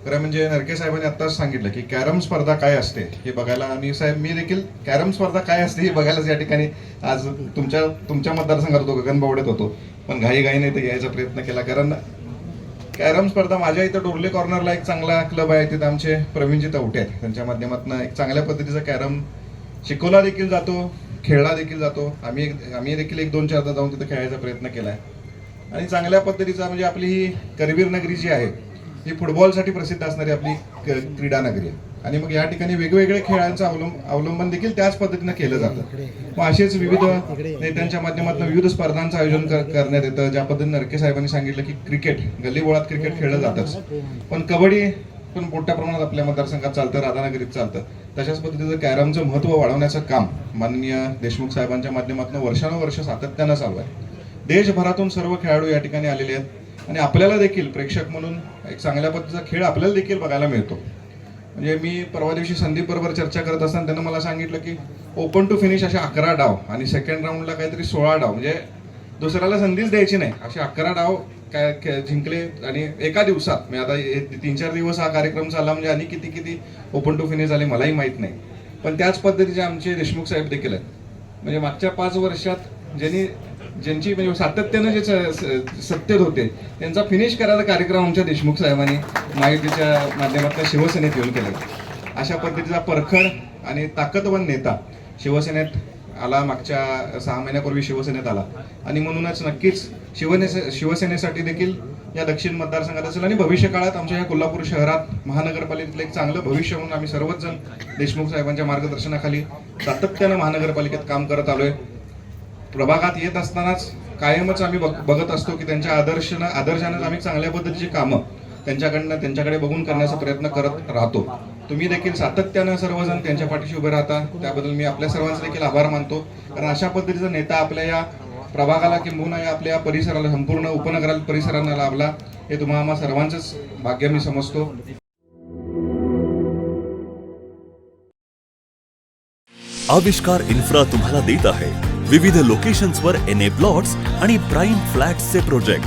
खरं म्हणजे नरके साहेबांनी आत्ताच सांगितलं की कॅरम स्पर्धा काय असते हे बघायला, आणि साहेब मी देखील कॅरम स्पर्धा काय असते हे बघायलाच या ठिकाणी आज तुमच्या मतदारसंघात होतो, गगनबावड्यात होतो, पण घाईघाईने इथे यायचा प्रयत्न केला. कारण कॅरम स्पर्धा माझ्या इथं डोरले कॉर्नरला एक चांगला क्लब आहे, तिथं आमचे प्रवीणजी तवटे आहेत, त्यांच्या माध्यमातून एक चांगल्या पद्धतीचा कॅरम शिकवला देखील जातो, खेळला देखील जातो. आम्ही देखील 1-2-4दा जाऊन तिथं खेळायचा प्रयत्न केला आहे. आणि चांगल्या पद्धतीचा म्हणजे आपली ही करवीर नगरी जी आहे ही फुटबॉलसाठी प्रसिद्ध असणारी आपली क्रीडा नगरी आहे. आणि मग या ठिकाणी वेगवेगळे खेळांचं अवलंबन देखील त्याच पद्धतीनं केलं जातं. मग असेच विविध नेत्यांच्या माध्यमातून विविध स्पर्धांचं आयोजन करण्यात येतं. ज्या पद्धतीने नरके साहेबांनी सांगितलं की क्रिकेट गल्लीबोळात क्रिकेट खेळलं जातच, पण कबड्डी पण मोठ्या प्रमाणात आपल्या मतदारसंघात चालतं, राधानगरीत चालतं. तशाच पद्धतीचं कॅरमचं महत्त्व वाढवण्याचं काम माननीय देशमुख साहेबांच्या माध्यमातून वर्षानुवर्ष सातत्यानं चालू आहे. देशभरातून सर्व खेळाडू या ठिकाणी आलेले आहेत आणि आपल्याला देखील प्रेक्षक म्हणून एक चांगल्या पद्धतीचा खेळ आपल्याला देखील बघायला मिळतो. म्हणजे मी परवा दिवशी संदीप बरोबर चर्चा करत असताना त्यानं मला सांगितलं की ओपन टू फिनिश असे 11 डाव आणि सेकंड राऊंडला काहीतरी 16 डाव, म्हणजे दुसऱ्याला संधीच द्यायची नाही असे 11 डाव काय जिंकले. आणि एका दिवसात म्हणजे आता 3-4 दिवस हा कार्यक्रम चालला, म्हणजे आणि किती ओपन टू फिनिश झाले मलाही माहीत नाही. पण त्याच पद्धतीचे आमचे देशमुख साहेब देखील आहेत. म्हणजे मागच्या 5 वर्षात ज्यांची म्हणजे सातत्यानं जे सत्तेत होते त्यांचा फिनिश करायचा कार्यक्रम आमच्या देशमुख साहेबांनी महायुतीच्या माध्यमातून शिवसेनेत येऊन केला. अशा पद्धतीचा परखड आणि ताकदवान नेता शिवसेनेत आला, मागच्या 6 महिन्यापूर्वी शिवसेनेत आला. आणि म्हणूनच नक्कीच शिवसेनेसाठी देखील या दक्षिण मतदारसंघात असेल आणि भविष्य काळात आमच्या या कोल्हापूर शहरात महानगरपालिकेतलं एक चांगलं भविष्य म्हणून आम्ही सर्वच जण देशमुख साहेबांच्या मार्गदर्शनाखाली सातत्यानं महानगरपालिकेत काम करत आलोय. प्रभागात येत असतानाच कायमच आम्ही बघत असतो की त्यांच्या आदर्शानं आम्ही चांगल्या पद्धतीची कामं त्यांच्याकडे बघून करण्याचा प्रयत्न करत राहतो. तुम्ही देखील सातत्यानं सर्वजण त्यांच्या पाठीशी उभे राहता, त्याबद्दल मी आपल्या सर्वांचे देखील आभार मानतो. कारण अशा पद्धतीचा नेता आपल्या या प्रभागाला किंबहुना आपल्या या परिसराला, संपूर्ण उपनगराला परिसराला लाभला हे तुम्हा सर्वांचंच भाग्य मी समजतो. आविष्कार इन्फ्रा तुम्हाला देत आहे विविध लोकेशन्सवर NA प्लॉट्स आणि प्राईम फ्लॅट्सचे प्रोजेक्ट.